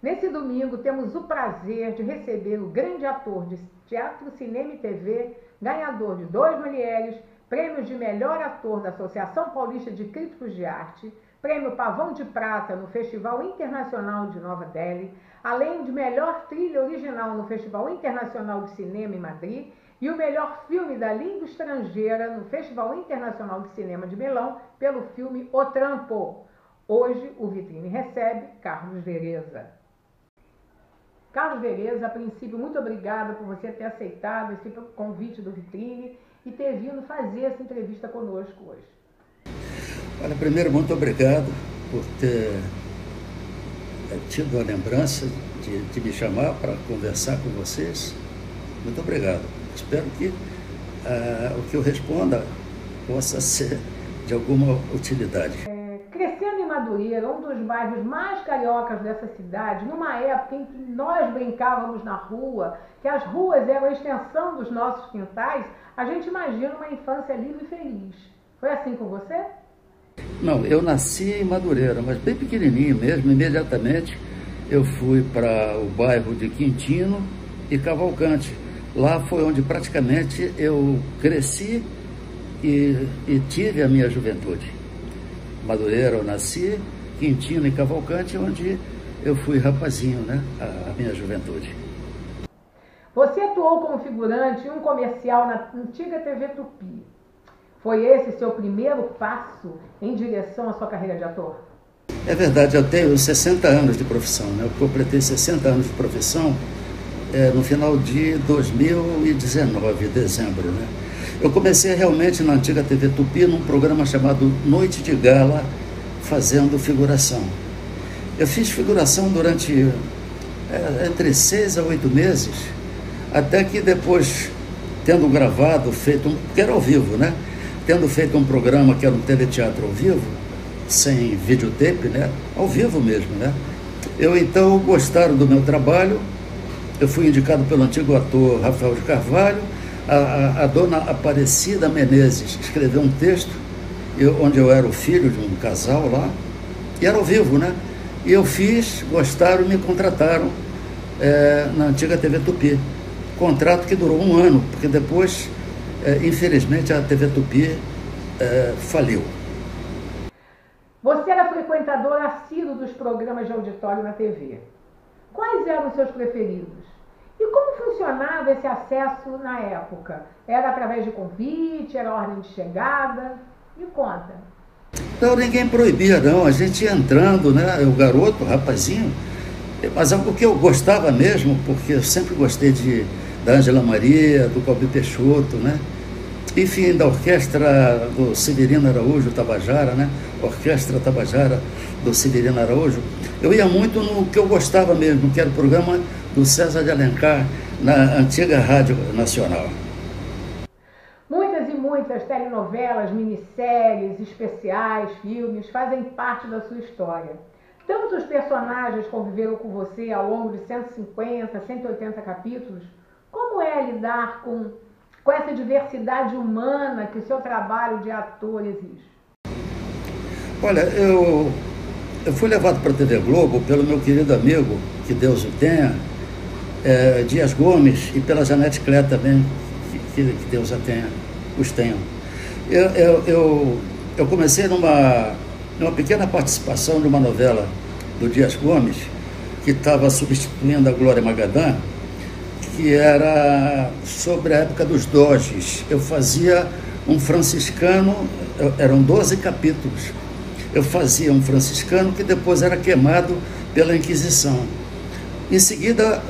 Nesse domingo, temos o prazer de receber o grande ator de teatro, cinema e TV, ganhador de 2 Molières, prêmios de melhor ator da Associação Paulista de Críticos de Arte, prêmio Pavão de Prata no Festival Internacional de Nova Delhi, além de melhor trilha original no Festival Internacional de Cinema em Madrid e o melhor filme da língua estrangeira no Festival Internacional de Cinema de Milão pelo filme O Trampo. Hoje, o Vitrine recebe Carlos Vereza. Carlos Vereza, a princípio, muito obrigada por você ter aceitado esse convite do Vitrine e ter vindo fazer essa entrevista conosco hoje. Olha, primeiro, muito obrigado por ter tido a lembrança de me chamar para conversar com vocês. Muito obrigado. Espero que o que eu responda possa ser de alguma utilidade. Crescendo em Madureira, um dos bairros mais cariocas dessa cidade, numa época em que nós brincávamos na rua, que as ruas eram a extensão dos nossos quintais, a gente imagina uma infância livre e feliz. Foi assim com você? Não, eu nasci em Madureira, mas bem pequenininho mesmo. Imediatamente eu fui para o bairro de Quintino e Cavalcante. Lá foi onde praticamente eu cresci e tive a minha juventude. Madureira eu nasci, Quintino e Cavalcante, onde eu fui rapazinho, né? A minha juventude. Você atuou como figurante em um comercial na antiga TV Tupi. Foi esse seu primeiro passo em direção à sua carreira de ator? É verdade, eu tenho 60 anos de profissão, né? Eu completei 60 anos de profissão no final de 2019, dezembro, né? Eu comecei realmente na antiga TV Tupi, num programa chamado Noite de Gala, fazendo figuração. Eu fiz figuração durante entre 6 a 8 meses, até que depois, tendo gravado, que era ao vivo, né? Tendo feito um programa que era um teleteatro ao vivo, sem videotape, né? Ao vivo mesmo, né? Eu então gostaram do meu trabalho, eu fui indicado pelo antigo ator Rafael de Carvalho. A dona Aparecida Menezes escreveu um texto onde eu era o filho de um casal lá, e era ao vivo, né? E eu fiz, gostaram e me contrataram na antiga TV Tupi. Contrato que durou 1 ano, porque depois, infelizmente, a TV Tupi faliu. Você era frequentador assíduo dos programas de auditório na TV. Quais eram os seus preferidos? E como funcionava esse acesso na época? Era através de convite? Era ordem de chegada? Me conta. Então, ninguém proibia, não. A gente ia entrando, né? O garoto, o rapazinho. Mas algo que eu gostava mesmo, porque eu sempre gostei da Ângela Maria, do Calbi Peixoto, né? Enfim, da orquestra do Severino Araújo Tabajara, né? Orquestra Tabajara do Severino Araújo. Eu ia muito no que eu gostava mesmo, que era o programa do César de Alencar, na antiga Rádio Nacional. Muitas e muitas telenovelas, minisséries, especiais, filmes fazem parte da sua história. Tantos personagens conviveram com você ao longo de 150, 180 capítulos. Como é lidar com essa diversidade humana que o seu trabalho de ator exige? Olha, eu fui levado para a TV Globo pelo meu querido amigo, que Deus o tenha, Dias Gomes, e pela Janete Clé também, que Deus os tenha. Eu comecei numa pequena participação de uma novela do Dias Gomes, que estava substituindo a Glória Magadã, que era sobre a época dos doges. Eu fazia um franciscano, eram 12 capítulos. Eu fazia um franciscano que depois era queimado pela Inquisição. Em seguida,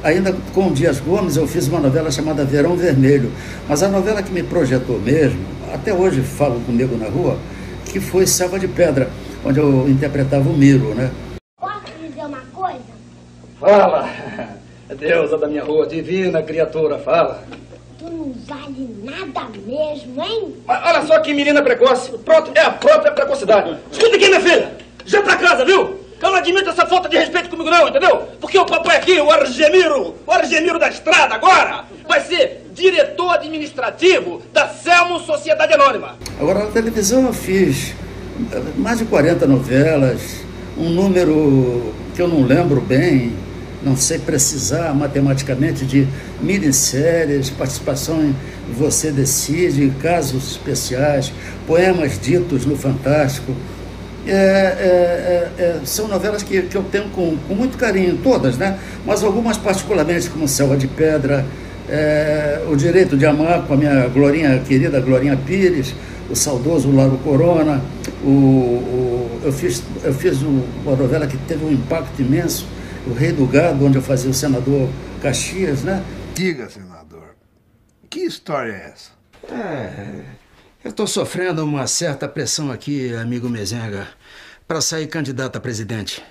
ainda com o Dias Gomes, eu fiz uma novela chamada Verão Vermelho. Mas a novela que me projetou mesmo, até hoje falam comigo na rua, que foi Selva de Pedra, onde eu interpretava o Miro, né? Posso dizer uma coisa? Fala! Deusa da minha rua, divina criatura, fala. Tu não vale nada mesmo, hein? Mas olha só que menina precoce. Pronto, é a própria precocidade. Escuta aqui, minha filha. Já pra casa, viu? Eu não admito essa falta de respeito comigo não, entendeu? Porque o papai aqui, o Argemiro da Estrada, agora, vai ser diretor administrativo da Selmo Sociedade Anônima. Agora, na televisão eu fiz mais de 40 novelas, um número que eu não lembro bem, não sei precisar matematicamente, de minisséries, participação em Você Decide, casos especiais, poemas ditos no Fantástico. São novelas que eu tenho com muito carinho, todas, né? Mas algumas particularmente, como Selva de Pedra, O Direito de Amar, com a minha querida Glorinha Pires, o saudoso Lauro Corona. Eu fiz uma novela que teve um impacto imenso, O Rei do Gado, onde eu fazia o senador Caxias, né? Diga, senador, que história é essa? Eu estou sofrendo uma certa pressão aqui, amigo Mezenga, para sair candidato a presidente.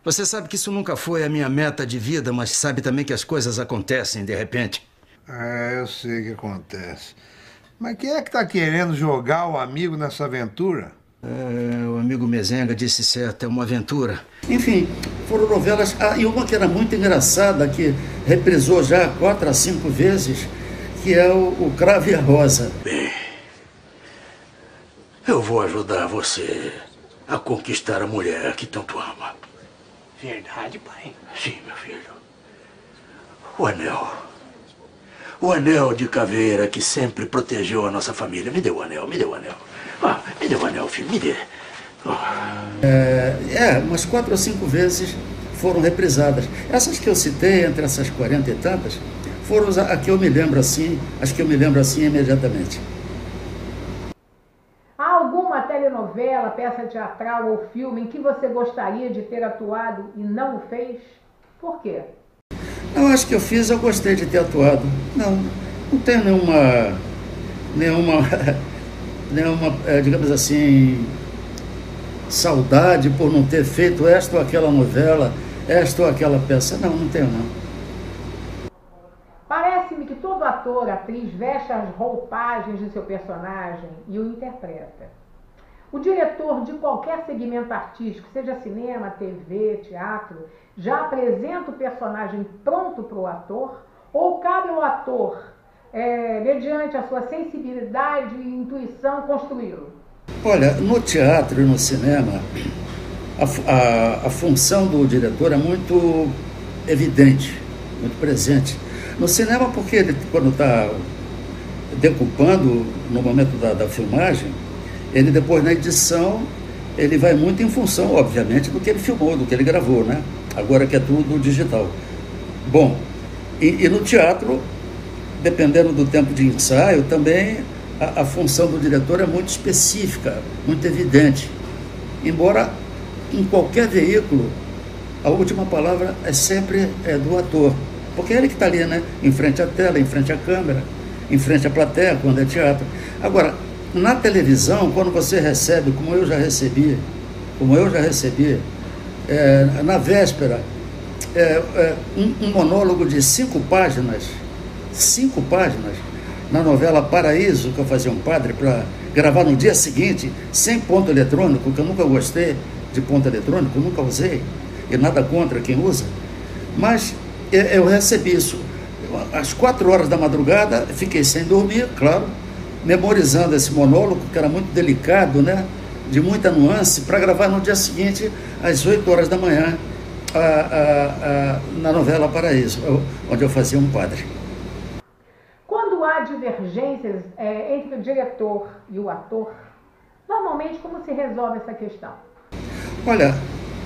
Você sabe que isso nunca foi a minha meta de vida, mas sabe também que as coisas acontecem de repente. Eu sei que acontece. Mas quem é que está querendo jogar o amigo nessa aventura? O amigo Mezenga disse certo, é uma aventura. Enfim, foram novelas... e uma que era muito engraçada, que reprisou já 4 a 5 vezes, que é o Cravo e a Rosa. Bem, eu vou ajudar você a conquistar a mulher que tanto ama. Verdade, pai? Sim, meu filho. O anel. O anel de caveira que sempre protegeu a nossa família. Me dê o anel, me dê o anel. Me dê o anel, filho, me dê. Umas 4 ou 5 vezes foram reprisadas. Essas que eu citei, entre essas 40 e tantas, foram as que eu me lembro assim, imediatamente. Há alguma telenovela, peça teatral ou filme em que você gostaria de ter atuado e não o fez? Por quê? Eu acho que eu gostei de ter atuado. Não tenho nenhuma digamos assim, saudade por não ter feito esta ou aquela novela, esta ou aquela peça. Não tenho, não. Parece-me que todo ator, atriz, veste as roupagens de seu personagem e o interpreta. O diretor de qualquer segmento artístico, seja cinema, TV, teatro, já apresenta o personagem pronto para o ator? Ou cabe ao ator, mediante a sua sensibilidade e intuição, construí-lo? Olha, no teatro e no cinema, a função do diretor é muito evidente, muito presente. No cinema, porque ele, quando está decupando, no momento da filmagem, ele depois, na edição, ele vai muito em função, obviamente, do que ele filmou, do que ele gravou, né? Agora que é tudo digital. Bom, e no teatro, dependendo do tempo de ensaio, também a função do diretor é muito específica, muito evidente. Embora em qualquer veículo, a última palavra é sempre do ator. Porque é ele que está ali, né? Em frente à tela, em frente à câmera, em frente à plateia, quando é teatro. Agora, na televisão, quando você recebe, como eu já recebi, na véspera, um monólogo de 5 páginas, na novela Paraíso, que eu fazia um padre, para gravar no dia seguinte, sem ponto eletrônico, que eu nunca gostei de ponto eletrônico, eu nunca usei, e nada contra quem usa, mas eu recebi isso. Às 4 horas da madrugada, fiquei sem dormir, claro, memorizando esse monólogo, que era muito delicado, né? De muita nuance, para gravar no dia seguinte, às 8 horas da manhã, na novela Paraíso, onde eu fazia um padre. Quando há divergências entre o diretor e o ator, normalmente como se resolve essa questão? Olha,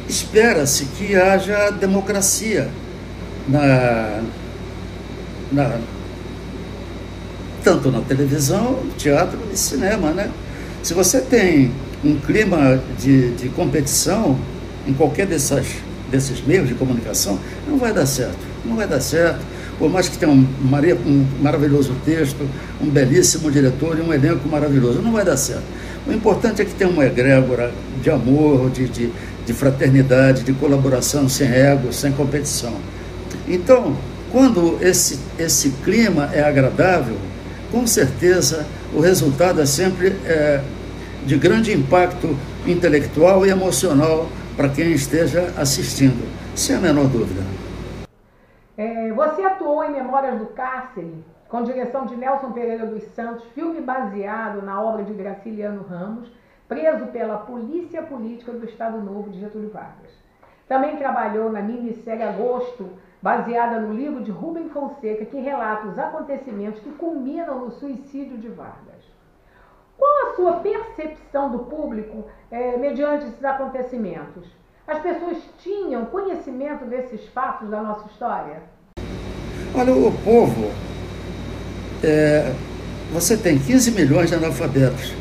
espera-se que haja democracia tanto na televisão, no teatro e cinema, né? Se você tem um clima de competição em qualquer desses meios de comunicação, não vai dar certo. Por mais que tenha um maravilhoso texto, um belíssimo diretor e um elenco maravilhoso, não vai dar certo. O importante é que tenha uma egrégora de amor, de fraternidade, de colaboração, sem ego, sem competição. Então, quando esse clima é agradável, com certeza o resultado é sempre de grande impacto intelectual e emocional para quem esteja assistindo, sem a menor dúvida. Você atuou em Memórias do Cárcere, com direção de Nelson Pereira dos Santos, filme baseado na obra de Graciliano Ramos, preso pela Polícia Política do Estado Novo de Getúlio Vargas. Também trabalhou na minissérie Agosto, baseada no livro de Rubem Fonseca, que relata os acontecimentos que culminam no suicídio de Vargas. Qual a sua percepção do público mediante esses acontecimentos? As pessoas tinham conhecimento desses fatos da nossa história? Olha, o povo, você tem 15 milhões de analfabetos,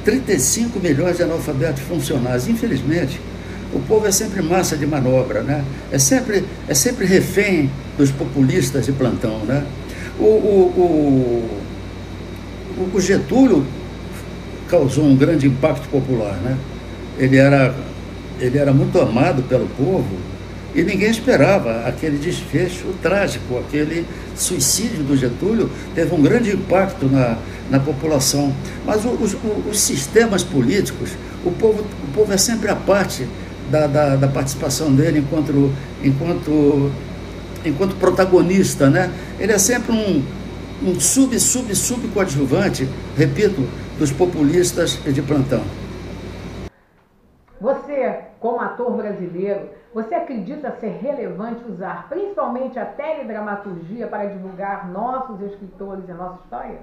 35 milhões de analfabetos funcionais. Infelizmente, o povo é sempre massa de manobra, né? É sempre refém dos populistas de plantão, né? O Getúlio causou um grande impacto popular, né? Ele era muito amado pelo povo e ninguém esperava aquele desfecho trágico, aquele suicídio do Getúlio teve um grande impacto na população. Mas os sistemas políticos, o povo é sempre a parte da participação dele enquanto protagonista, né? Ele é sempre um subcoadjuvante, repito, dos populistas de plantão. Você, como ator brasileiro, você acredita ser relevante usar principalmente a teledramaturgia para divulgar nossos escritores e nossa história?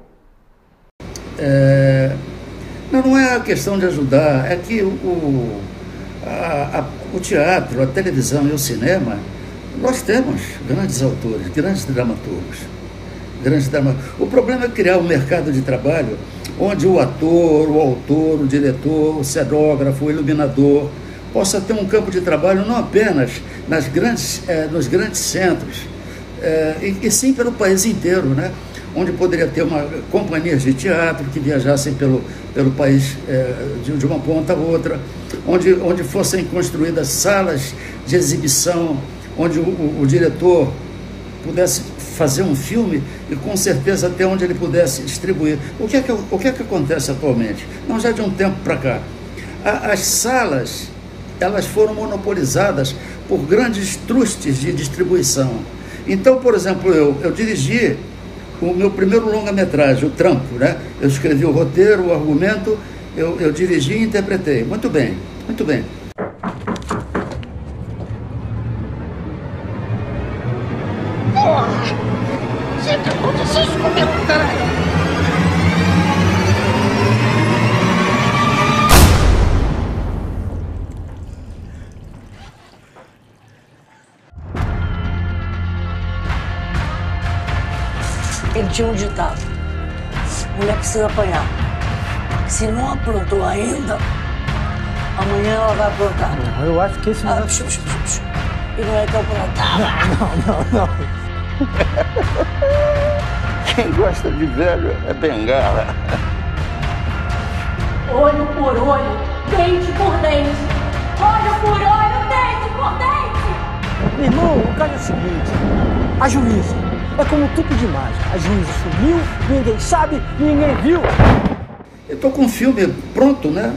Não é a questão de ajudar, é que o teatro, a televisão e o cinema, nós temos grandes autores, grandes dramaturgos. O problema é criar um mercado de trabalho onde o ator, o autor, o diretor, o cenógrafo, o iluminador possa ter um campo de trabalho não apenas nos grandes centros, e sim pelo país inteiro, né? Onde poderia ter companhias de teatro que viajassem pelo país de uma ponta a outra, onde fossem construídas salas de exibição, onde o diretor pudesse fazer um filme e com certeza até onde ele pudesse distribuir. O que é que acontece atualmente? Não, já de um tempo para cá. As salas, elas foram monopolizadas por grandes trustes de distribuição. Então, por exemplo, eu dirigi o meu primeiro longa-metragem, O Trampo, né? Eu escrevi o roteiro, o argumento, eu dirigi e interpretei. Muito bem, muito bem. Sempre aconteceu isso comigo, caralho. Ele tinha um ditado: mulher precisa apanhar. Se não aprontou ainda, amanhã ela vai aprontar. Não, eu acho que esse não é... E não é que eu aprontava. Não. Quem gosta de velho é bengala. Olho por olho, dente por dente. Olho por olho, dente por dente. Meu irmão, o caso é o seguinte: a juíza é como um truque de mágica. A juíza sumiu, ninguém sabe, ninguém viu. Eu estou com um filme pronto, né?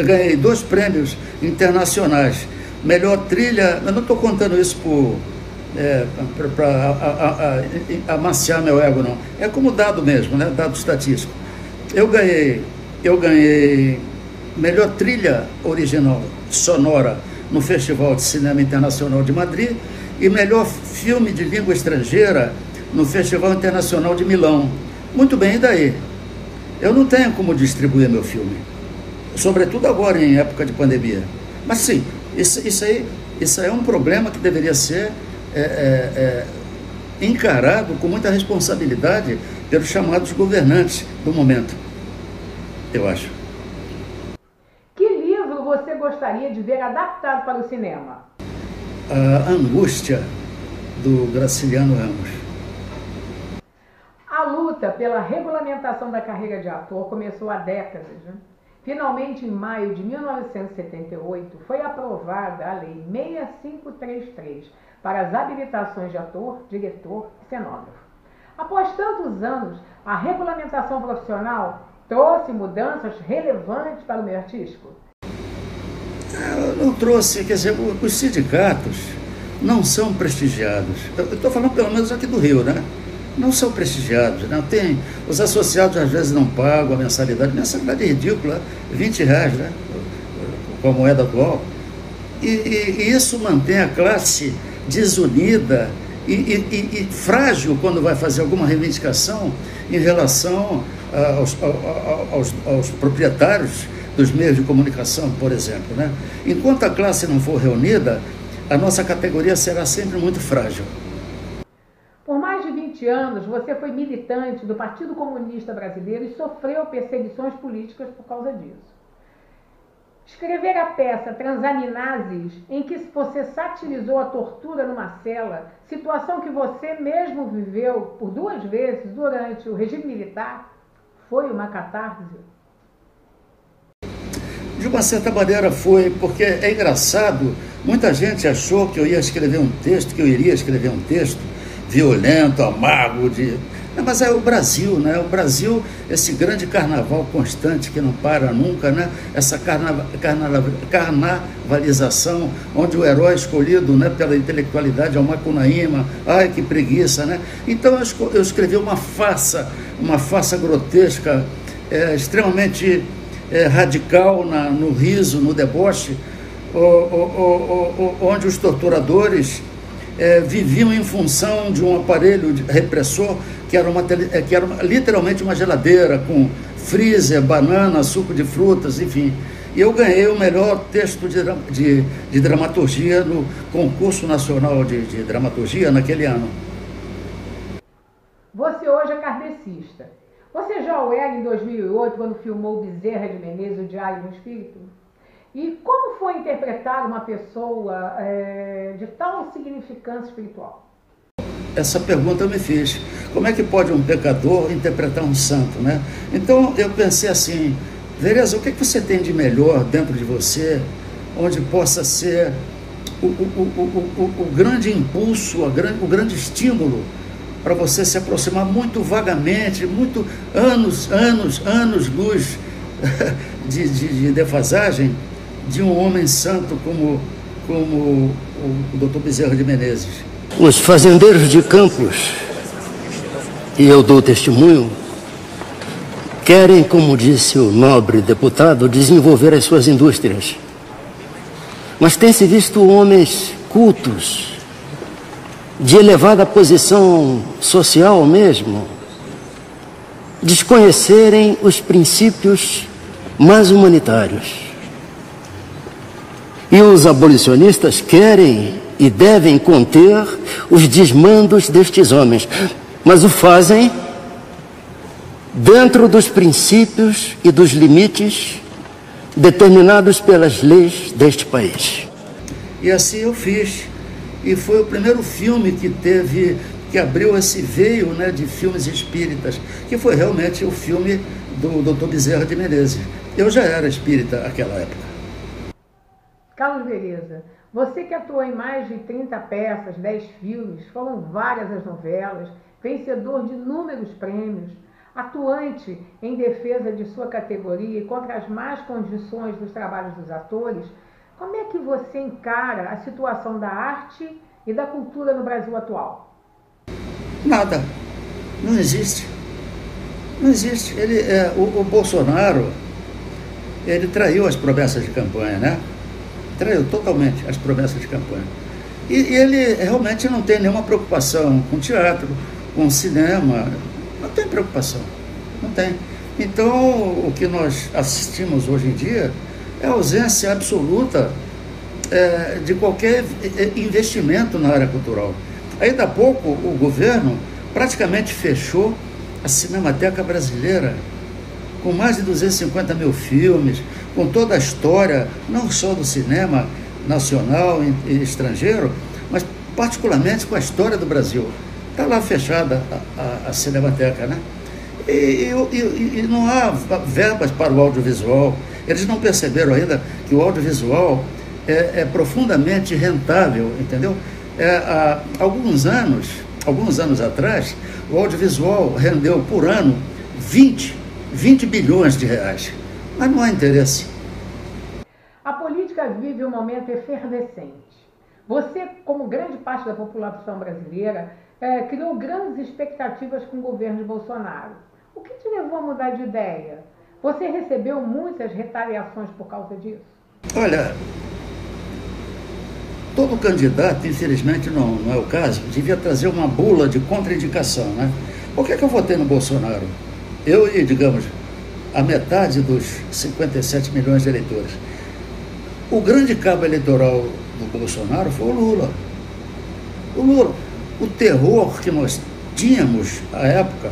Ganhei 2 prêmios internacionais. Melhor trilha, eu não estou contando isso para amaciar meu ego, não. É como dado mesmo, né? Dado estatístico. Eu ganhei melhor trilha original sonora no Festival de Cinema Internacional de Madrid e melhor filme de língua estrangeira no Festival Internacional de Milão. Muito bem, e daí? Eu não tenho como distribuir meu filme, sobretudo agora em época de pandemia. Mas sim, isso aí é um problema que deveria ser encarado com muita responsabilidade pelos chamados governantes do momento, eu acho. Que livro você gostaria de ver adaptado para o cinema? A Angústia, do Graciliano Ramos. A luta pela regulamentação da carreira de ator começou há décadas, né? Finalmente, em maio de 1978, foi aprovada a Lei 6533 para as habilitações de ator, diretor e cenógrafo. Após tantos anos, a regulamentação profissional trouxe mudanças relevantes para o meio artístico? Não trouxe, quer dizer, os sindicatos não são prestigiados. Eu estou falando pelo menos aqui do Rio, né? não são prestigiados. Né? Os associados às vezes não pagam a mensalidade é ridícula, R$20, né? Com a moeda atual. E isso mantém a classe desunida e frágil quando vai fazer alguma reivindicação em relação aos proprietários dos meios de comunicação, por exemplo. Né? Enquanto a classe não for reunida, a nossa categoria será sempre muito frágil. Por mais de 20 anos, você foi militante do Partido Comunista Brasileiro e sofreu perseguições políticas por causa disso. Escrever a peça Transaminazes, em que você satirizou a tortura numa cela, situação que você mesmo viveu por 2 vezes durante o regime militar, foi uma catarse? De uma certa maneira foi, porque é engraçado, muita gente achou que eu iria escrever um texto violento, amargo, mas é o Brasil, né? O Brasil, esse grande carnaval constante que não para nunca, né? Essa carnavalização, onde o herói escolhido, né, pela intelectualidade é o Macunaíma, ai que preguiça, né? Então eu escrevi uma farsa grotesca, extremamente radical no riso, no deboche, onde os torturadores viviam em função de um aparelho repressor que era literalmente uma geladeira com freezer, banana, suco de frutas, enfim. E eu ganhei o melhor texto de dramaturgia no Concurso Nacional de Dramaturgia naquele ano. Você hoje é kardecista. Você já o era em 2008, quando filmou Bezerra de Menezes, O Diário do Espírito? E como foi interpretar uma pessoa de tal significância espiritual? Essa pergunta eu me fiz. Como é que pode um pecador interpretar um santo, né? Então eu pensei assim, Vereza, o que você tem de melhor dentro de você, onde possa ser o grande impulso, o grande estímulo para você se aproximar muito vagamente, muito anos-luz de defasagem de um homem santo como o Dr. Bezerra de Menezes. Os fazendeiros de Campos, e eu dou testemunho, querem, como disse o nobre deputado, desenvolver as suas indústrias. Mas tem-se visto homens cultos, de elevada posição social mesmo, desconhecerem os princípios mais humanitários. E os abolicionistas querem e devem conter os desmandos destes homens, mas o fazem dentro dos princípios e dos limites determinados pelas leis deste país. E assim eu fiz. E foi o primeiro filme que abriu esse veio, né, de filmes espíritas, que foi realmente o filme do Dr. Bezerra de Menezes. Eu já era espírita naquela época. Carlos Vereza, você que atuou em mais de 30 peças, 10 filmes, foram várias as novelas, vencedor de inúmeros prêmios, atuante em defesa de sua categoria e contra as más condições dos trabalhos dos atores, como é que você encara a situação da arte e da cultura no Brasil atual? Nada. Não existe. Não existe. O Bolsonaro, ele traiu as promessas de campanha, né? Traiu totalmente as promessas de campanha. E ele realmente não tem nenhuma preocupação com teatro, com cinema. Não tem preocupação. Não tem. Então, o que nós assistimos hoje em dia é a ausência absoluta de qualquer investimento na área cultural. Ainda há pouco, o governo praticamente fechou a Cinemateca Brasileira, com mais de 250 mil filmes, com toda a história, não só do cinema nacional e estrangeiro, mas particularmente com a história do Brasil. Está lá fechada a Cinemateca, né? E não há verbas para o audiovisual. Eles não perceberam ainda que o audiovisual é profundamente rentável, entendeu? Há alguns anos atrás, o audiovisual rendeu por ano 20 bilhões de reais. Mas não há interesse. A política vive um momento efervescente. Você, como grande parte da população brasileira, criou grandes expectativas com o governo de Bolsonaro. O que te levou a mudar de ideia? Você recebeu muitas retaliações por causa disso? Olha, todo candidato, infelizmente não é o caso, devia trazer uma bula de contraindicação, né? Por que eu votei no Bolsonaro? Eu e, digamos, a metade dos 57 milhões de eleitores. O grande cabo eleitoral do Bolsonaro foi o Lula. O Lula, o terror que nós tínhamos à época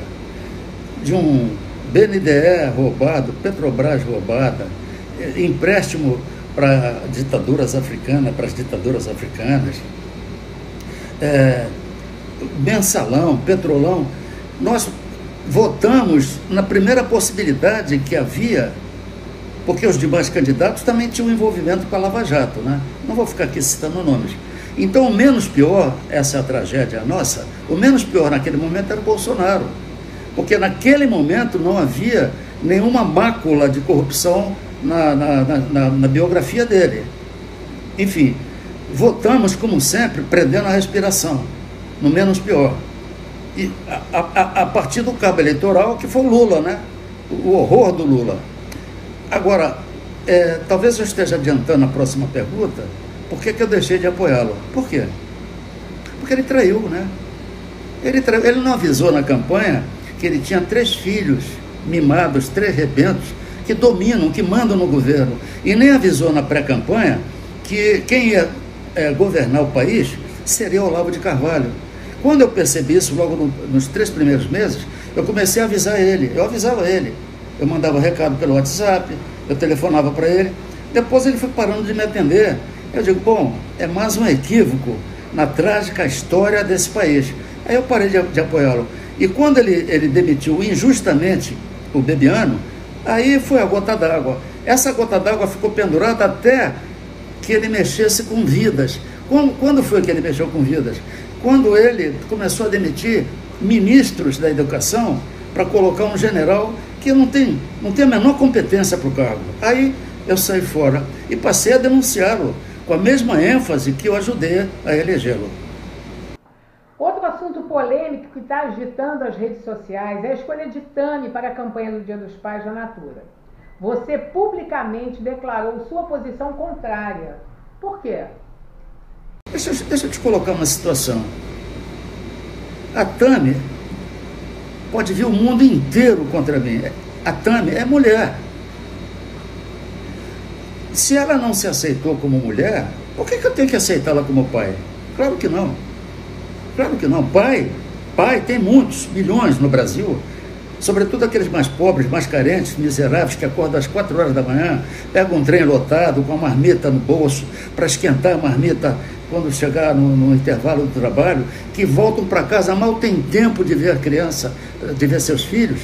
de um BNDE roubado, Petrobras roubada, empréstimo para ditaduras africanas, mensalão, petrolão. Nós votamos na primeira possibilidade que havia, porque os demais candidatos também tinham envolvimento com a Lava Jato, né? Não vou ficar aqui citando nomes. Então, o menos pior, essa é a tragédia nossa, o menos pior naquele momento era o Bolsonaro, porque naquele momento não havia nenhuma mácula de corrupção na biografia dele. Enfim, votamos, como sempre, prendendo a respiração, no menos pior. E a partir do cabo eleitoral, que foi o Lula, né? O horror do Lula. Agora, talvez eu esteja adiantando a próxima pergunta. Por que eu deixei de apoiá-lo? Por quê? Porque ele traiu, né? Ele não avisou na campanha que ele tinha 3 filhos mimados, 3 rebentos, que dominam, que mandam no governo. E nem avisou na pré-campanha que quem ia governar o país seria Olavo de Carvalho. Quando eu percebi isso, logo nos 3 primeiros meses, eu comecei a avisar ele. Eu avisava ele. Eu mandava recado pelo WhatsApp, eu telefonava para ele. Depois ele foi parando de me atender. Eu digo, bom, é mais um equívoco na trágica história desse país. Aí eu parei de apoiá-lo. E quando ele demitiu injustamente o Bebiano, aí foi a gota d'água. Essa gota d'água ficou pendurada até que ele mexesse com vidas. Quando foi que ele mexeu com vidas? Quando ele começou a demitir ministros da educação para colocar um general que não tem a menor competência para o cargo. Aí eu saí fora e passei a denunciá-lo com a mesma ênfase que eu ajudei a elegê-lo. Outro assunto polêmico que está agitando as redes sociais é a escolha de Tami para a campanha do Dia dos Pais da Natura. Você publicamente declarou sua posição contrária. Por quê? Deixa eu te colocar uma situação. A Tami pode vir o mundo inteiro contra mim. A Tami é mulher. Se ela não se aceitou como mulher, por que eu tenho que aceitá-la como pai? Claro que não. Claro que não. Pai tem muitos, milhões no Brasil, sobretudo aqueles mais pobres, mais carentes, miseráveis, que acordam às 4 horas da manhã, pegam um trem lotado com a marmita no bolso para esquentar a marmita quando chegar no intervalo do trabalho, que voltam para casa, mal tem tempo de ver a criança, de ver seus filhos.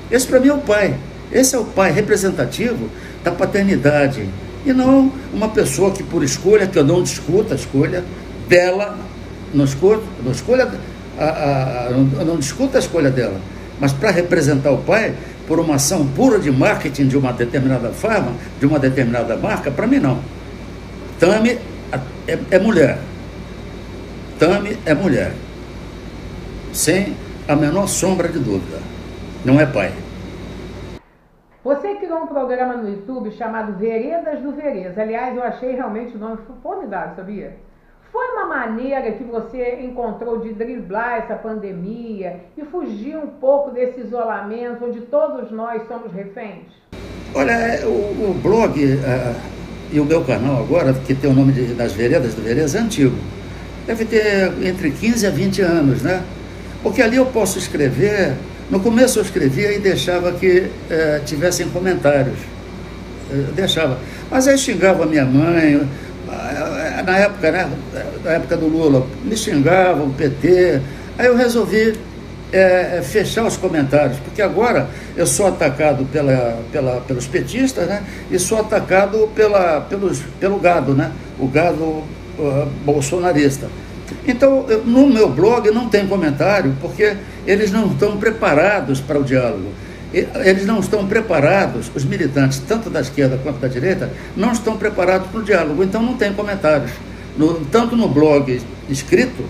Esse para mim é o pai. Esse é o pai representativo da paternidade. E não uma pessoa que por escolha, que eu não discuto a escolha dela, não discuto a escolha dela, mas para representar o pai, por uma ação pura de marketing de uma determinada forma, de uma determinada marca, para mim não. Tami é mulher. Tami é mulher. Sem a menor sombra de dúvida. Não é pai. Você criou um programa no YouTube chamado Veredas do Vereza. Aliás, eu achei realmente o nome formidável, sabia? Foi uma maneira que você encontrou de driblar essa pandemia e fugir um pouco desse isolamento onde todos nós somos reféns? Olha, o blog e o meu canal agora, que tem o nome das Veredas do Vereza, é antigo. Deve ter entre 15 a 20 anos, né? Porque ali eu posso escrever. No começo eu escrevia e deixava que tivessem comentários. Eu deixava. Mas aí xingava minha mãe. Na época, né? Na época do Lula, me xingavam, o PT. Aí eu resolvi fechar os comentários, porque agora eu sou atacado pelos petistas, né? E sou atacado pelo gado, né? O gado bolsonarista. Então, no meu blog não tem comentário, porque eles não estão preparados para o diálogo. Eles não estão preparados, os militantes, tanto da esquerda quanto da direita, não estão preparados para o diálogo, então não tem comentários. Tanto no blog escrito,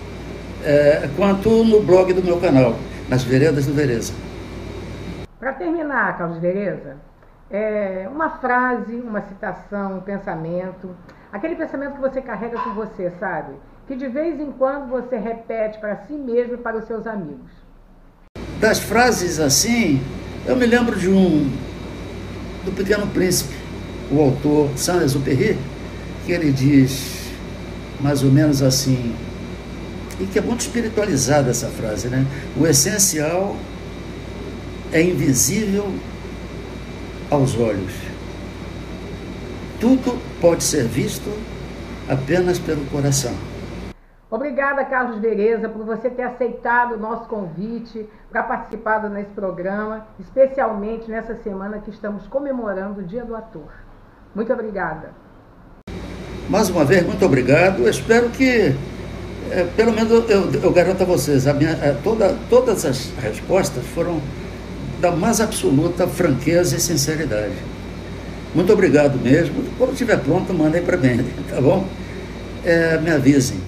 quanto no blog do meu canal, Nas Veredas do Vereza. Para terminar, Carlos Vereza, uma frase, uma citação, um pensamento, aquele pensamento que você carrega com você, sabe? Que de vez em quando você repete para si mesmo e para os seus amigos. Das frases assim, eu me lembro do Pequeno Príncipe, o autor Saint-Exupéry, que ele diz mais ou menos assim, e que é muito espiritualizada essa frase, né? O essencial é invisível aos olhos. Tudo pode ser visto apenas pelo coração. Obrigada, Carlos Vereza, por você ter aceitado o nosso convite para participar nesse programa, especialmente nessa semana que estamos comemorando o Dia do Ator. Muito obrigada. Mais uma vez, muito obrigado. Eu espero que, pelo menos eu garanto a vocês, todas as respostas foram da mais absoluta franqueza e sinceridade. Muito obrigado mesmo. Quando estiver pronto, mandem para mim, tá bom? Me avisem.